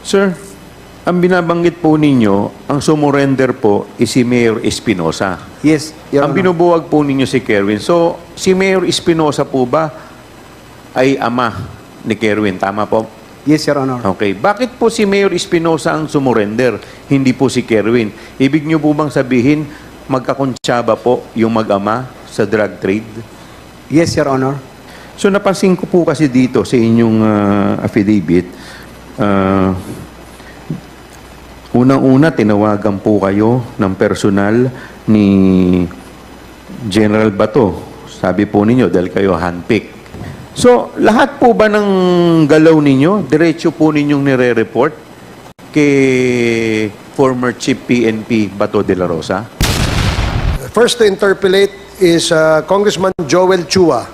Sir, ang binabanggit po ninyo, ang sumurrender po is si Mayor Espinosa. Yes, Your Ang Honor. binubuwag po ninyo si Kerwin. So, si Mayor Espinosa po ba ay ama ni Kerwin? Tama po? Yes, Your Honor. Okay. Bakit po si Mayor Espinosa ang sumurrender, hindi po si Kerwin? Ibig nyo po bang sabihin, magkakontsaba po yung mag-ama sa drug trade? Yes, Your Honor. So napansin ko po kasi dito sa inyong affidavit, unang-una tinawagan po kayo ng personal ni General Bato. Sabi po ninyo dahil kayo handpick. So lahat po ba ng galaw ninyo, diretso po ninyong nire-report kay former Chief PNP Bato de la Rosa? First to interpolate is Congressman Joel Chua.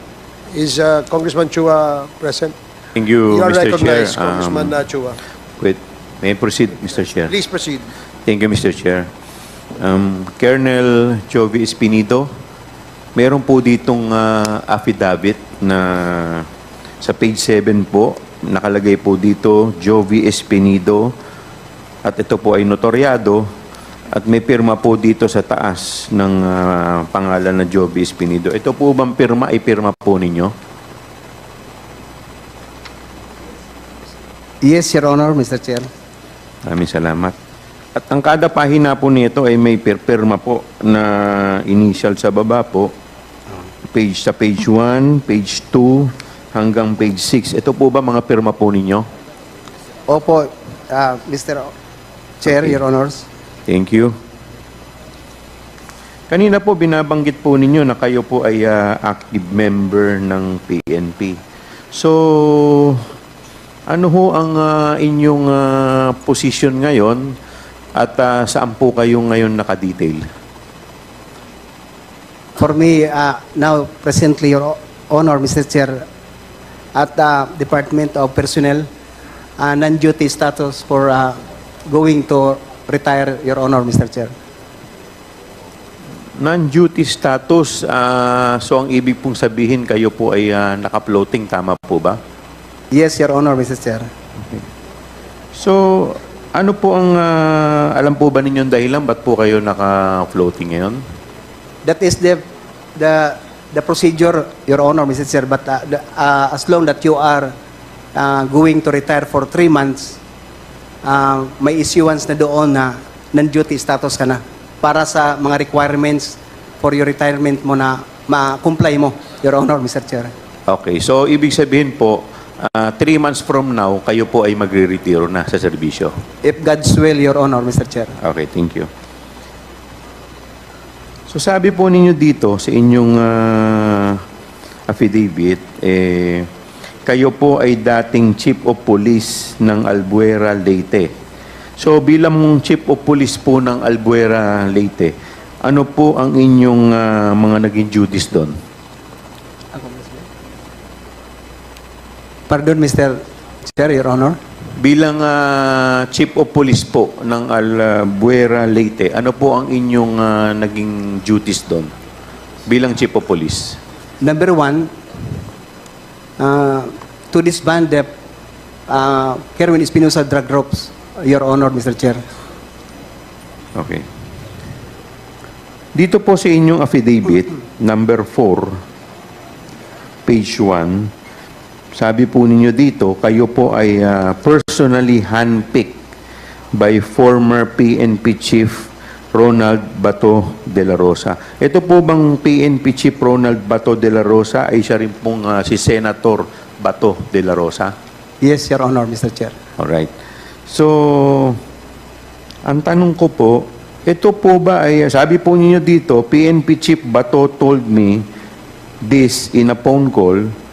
Is Congressman Chua present? Thank you, You are Mr. Chair. recognized, Congressman Chua. Wait, may I proceed, Mr. Chair? Please proceed. Thank you, Mr. Chair. Colonel Jovi Espinido, meron po ditong affidavit na sa page 7 po, nakalagay po dito, Jovi Espinido, at ito po ay notaryado, at may pirma po dito sa taas ng pangalan na Jovi Espinido. Ito po bang pirma ay pirma po ninyo? Yes, Your Honor, Mr. Chair. Maraming salamat. At ang kada pahina po nito ay may pirma po na initial sa baba po. Sa page 1, page 2, hanggang page 6. Ito po ba mga pirma po ninyo? Opo, Mr. Chair, Okay. Your Honors. Thank you. Kanina po binabanggit po ninyo na kayo po ay active member ng PNP. So, ano ho ang inyong position ngayon at saan po kayo ngayon nakadetail? For me, now, presently, Your Honor, Mr. Chair, at Department of Personnel, non-duty status for going to retire, Your Honor, Mr. Chair. Non-duty status, so ang ibig pong sabihin kayo po ay naka-floating, tama po ba? Yes, Your Honor, Mr. Chair. So, ano po ang, alam po ba ninyong dahilan, ba't po kayo naka-floating ngayon? That is the procedure, Your Honor, Mr. Chair. But as long that you are going to retire for 3 months, may issuance na doon na non-duty status ka na para sa mga requirements for your retirement mo na ma-comply mo, Your Honor, Mr. Chair. Okay, so ibig sabihin po, 3 months from now, kayo po ay magre-retiro na sa serbisyo. If God's will, Your Honor, Mr. Chair. Okay, thank you. So sabi po ninyo dito sa inyong affidavit, kayo po ay dating Chief of Police ng Albuera, Leyte. So bilang Chief of Police po ng Albuera, Leyte, ano po ang inyong mga naging duties doon? Pardon, Mr. Chair, Your Honor. Bilang Chief of Police po ng Albuera, Leyte, ano po ang inyong naging duties doon? Bilang Chief of Police. Number 1, to disband the Kerwin Espinosa drug groups, Your Honor, Mr. Chair. Okay. Dito po sa inyong affidavit, number 4, page 1, sabi po ninyo dito, kayo po ay personally handpicked by former PNP Chief Ronald Bato de la Rosa. Ito po bang PNP Chief Ronald Bato de la Rosa ay siya rin pong si Senator Bato de la Rosa? Yes, Your Honor, Mr. Chair. Alright. So, ang tanong ko po, ito po ba ay, sabi po ninyo dito, PNP Chief Bato told me this in a phone call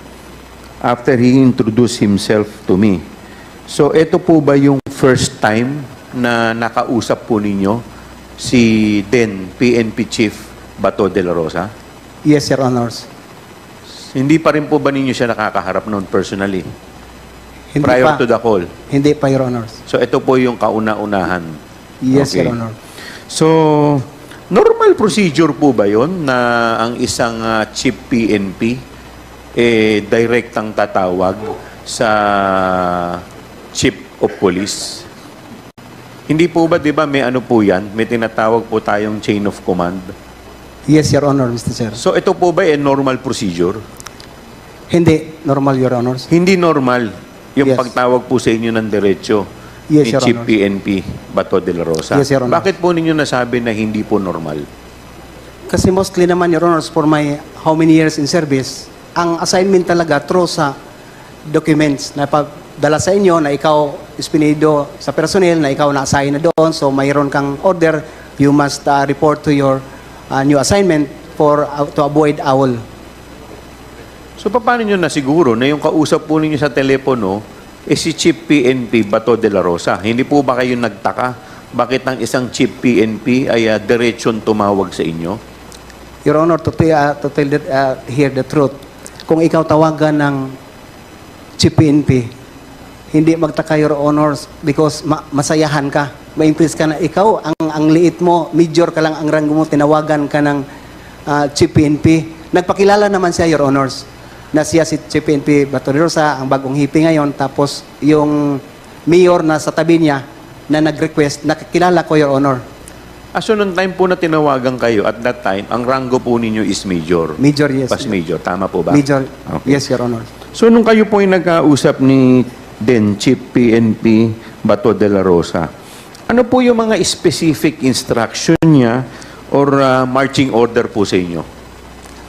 after he introduced himself to me. So, ito po ba yung first time na nakausap po ninyo si then PNP Chief Bato de la Rosa? Yes, Your Honors. Hindi pa rin po ba ninyo siya nakakaharap noon personally? Hindi Prior pa. to the call? Hindi pa, Your Honors. So, ito po yung kauna-unahan. Yes, Okay. Your Honor. So, normal procedure po ba yon na ang isang chief PNP direktang tatawag sa chief of Police. Hindi po ba, di ba, may ano po yan? May tinatawag po tayong chain of command. Yes, Your Honor, Mr. Chair. So ito po ba normal procedure? Hindi normal, Your Honors. Hindi normal yung Yes. pagtawag po sa inyo ng diretsyo Yes, ni Your Chief Honor. PNP Bato de la Rosa. Yes, Your Honor. Bakit po ninyo nasabi na hindi po normal? Kasi mostly naman, Your Honors, for my how many years in service, ang assignment talaga through sa documents na dala sa inyo na ikaw ispinido sa personnel na ikaw na-assign na doon. So mayroon kang order, you must report to your new assignment for to avoid owl. So paano nyo nasiguro na yung kausap po ninyo sa telepono si Chief PNP Bato de la Rosa? Hindi po ba kayo nagtaka? Bakit ang isang Chief PNP ay diretsyon tumawag sa inyo? Your Honor, to tell here the truth, kung ikaw tawagan ng Chief PNP, hindi magtaka, Your Honors, because masayahan ka. Ma-impress ka na ikaw, ang liit mo, major ka lang ang rango mo, tinawagan ka ng Chief PNP. Nagpakilala naman siya, Your Honors, na siya si Chief PNP Bato de la Rosa, ang bagong hipi ngayon, tapos yung mayor na sa tabi niya na nag-request, nakakilala ko, Your Honor. So nung time po na tinawagan kayo, at that time, ang rango po ninyo is major. Major, yes. Pas major, tama po ba? Major, Okay. yes, Your Honor. So nung kayo po ay nagkausap ni Chief PNP Bato de la Rosa, ano po yung mga specific instruction niya or marching order po sa inyo?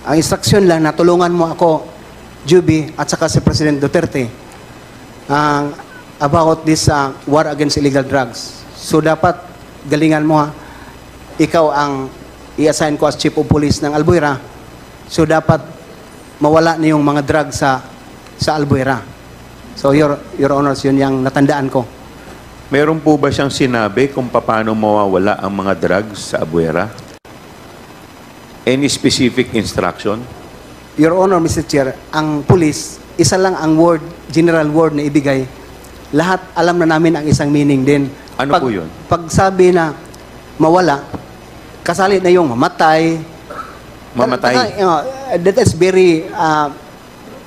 Ang instruction lang na tulungan mo ako, Juby, at saka si President Duterte about this war against illegal drugs. So dapat galingan mo ha. Ikaw ang i-assign ko as Chief of Police ng Albuera. So dapat mawala na yung mga drugs sa Albuera. So Your Honors, yun yung natandaan ko. Meron po ba siyang sinabi kung paano mawawala ang mga drugs sa Abuera? Any specific instruction? Your Honor, Mr. Chair, ang police, isa lang ang word, general word na ibigay. Lahat alam na namin ang isang meaning din. Ano po yun? Pag sabi na mawala, kasali na yung mamatay. Mamatay. That is very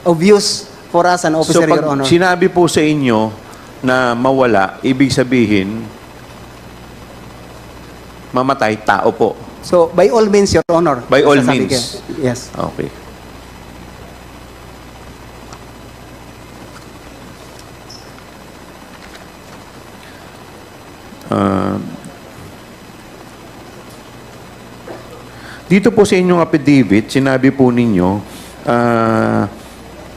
obvious for us, an officer, So pag Your Honor. sinabi po sa inyo na mawala, ibig sabihin, mamatay, tao po. So, by all means, Your Honor. By all sasabi means. ko. Yes. Okay. Dito po sa inyong affidavit, sinabi po ninyo,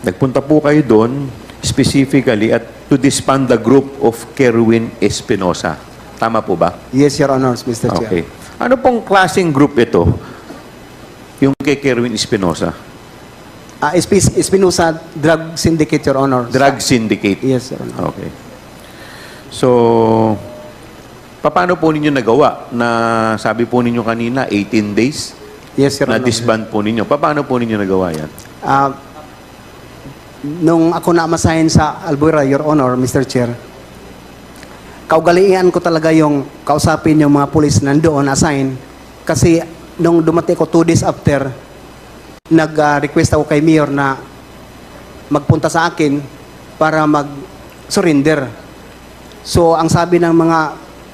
nagpunta po kayo doon specifically at to disband the group of Kerwin Espinosa. Tama po ba? Yes, Your Honor, Mr. Chair. Okay. Ano pong klaseng group ito? Yung kay Kerwin Espinosa? Espinosa Drug Syndicate, Your Honor. Drug syndicate. Yes, Your Honor. Okay. So, paano po ninyo nagawa na sabi po ninyo kanina 18 days Yes, Your na Honor. disband po ninyo? Paano po ninyo nagawa yan? Nung ako na-amasahin sa Albuera, Your Honor, Mr. Chair, kaugalian ko talaga yung kausapin yung mga pulis nandoon assign. Kasi nung dumating ko 2 days after, nag-request ako kay Mayor na magpunta sa akin para mag-surrender. So, ang sabi ng mga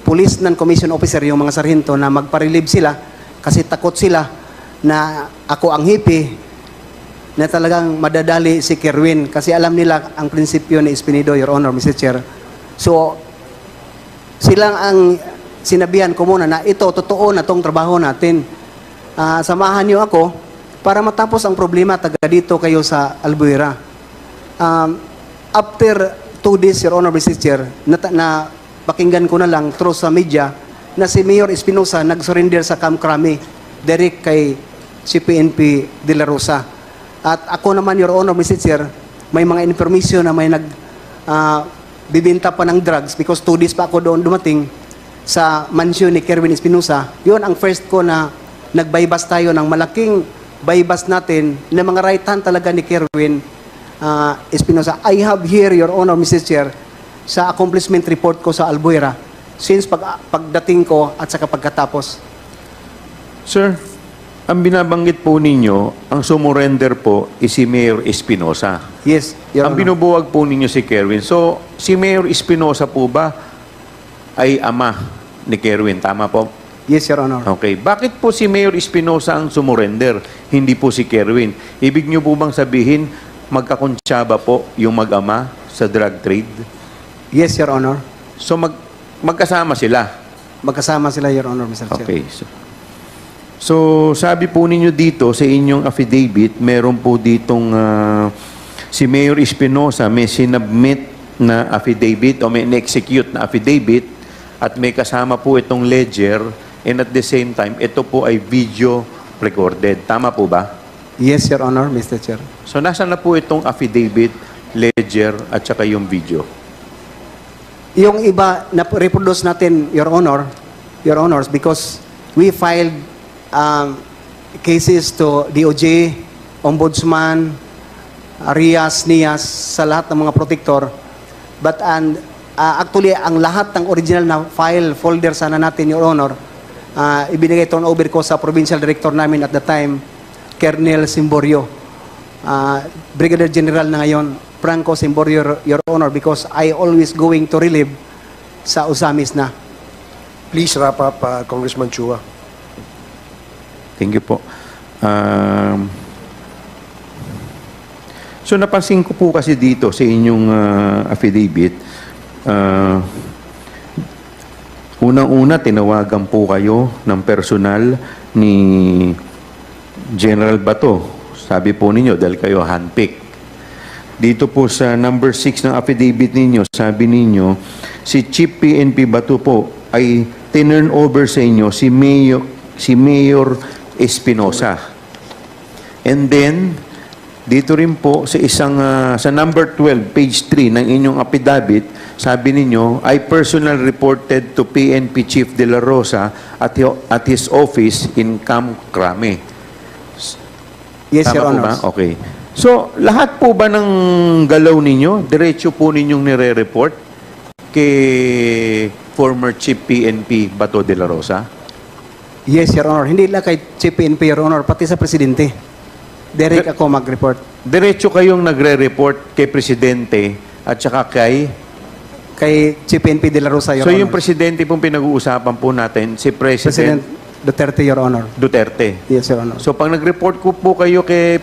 police non-commissioned officer, yung mga sarhento, na magpa-relieve sila kasi takot sila na ako ang hipi na talagang madadali si Kerwin kasi alam nila ang prinsipyo ni Espinido, Your Honor, Mr. Chair. So, silang ang sinabihan ko muna na ito, totoo na tong trabaho natin. Samahan niyo ako para matapos ang problema taga dito kayo sa Albuera. After 2 days, Your Honor, Mr. Chair, na pakinggan ko na lang through sa media na si Mayor Espinosa nag-surrender sa Camp Crame direct kay CPNP de la Rosa. At ako naman, Your Honor, Mr. Chair, may mga information na may bibinta pa ng drugs because 2 days pa ako doon dumating sa mansion ni Kerwin Espinosa. Yun ang first ko na nag-bypass tayo ng malaking bypass natin na mga right hand talaga ni Kerwin Espinosa. I have here, Your Honor, Mr. Chair, sa accomplishment report ko sa Albuera since pagdating ko at saka pagkatapos. Sir, ang binabanggit po ninyo, ang sumurrender po is si Mayor Espinosa. Yes, Your Ang Honor. binubuwag po ninyo si Kerwin. So, si Mayor Espinosa po ba ay ama ni Kerwin? Tama po? Yes, Your Honor. Okay. Bakit po si Mayor Espinosa ang sumurrender, hindi po si Kerwin? Ibig niyo po bang sabihin, magkakontsaba po yung mag-ama sa drug trade? Yes, Your Honor. So, magkasama sila? Magkasama sila, Your Honor, Mr. Chair. Okay. So, sabi po ninyo dito sa inyong affidavit, meron po ditong si Mayor Espinosa may sinubmit na affidavit o may in-execute na affidavit at may kasama po itong ledger and at the same time, ito po ay video recorded. Tama po ba? Yes, Your Honor, Mr. Chair. So, nasa na po itong affidavit, ledger at saka yung video? Yung iba na reproduce natin, Your Honors, because we filed cases to DOJ, Ombudsman, RIAS, NIAS, sa lahat ng mga protector. But actually, ang lahat ng original na file, folder sana natin, Your Honor, ibinigay turn over ko sa provincial director namin at the time, Colonel Simborio. Brigadier General na ngayon, Franco Simborio, Your Honor, because I always going to relieve sa Usamis na. Please wrap up, Congressman Chua. Thank you po. So napansin ko po kasi dito sa inyong affidavit, unang-una tinawagan po kayo ng personal ni General Bato. Sabi po ninyo dahil kayo handpick. Dito po sa number 6 ng affidavit ninyo, sabi ninyo, si Chief PNP Bato po ay tinurn over sa inyo si Mayor Espinosa. And then, dito rin po sa isang sa number 12, page 3 ng inyong affidavit, sabi ninyo, I personally reported to PNP Chief De La Rosa at his office in Camp Crame. Yes, Tama Your po Honor. ba? Okay. So, lahat po ba ng galaw ninyo, diretso po ninyong nire-report kay former Chief PNP Bato De La Rosa? Yes, Your Honor. Hindi lang kay Chief PNP, Your Honor, pati sa Presidente. Direct ako mag-report. Diretso kayong nagre-report kay Presidente at saka kay... Kay Chief PNP De La Rosa, Your So, Honor. yung Presidente pong pinag-uusapan po natin, si President President Duterte, Your Honor. Duterte. Yes, Your Honor. So, pag nag-report ko po kayo kay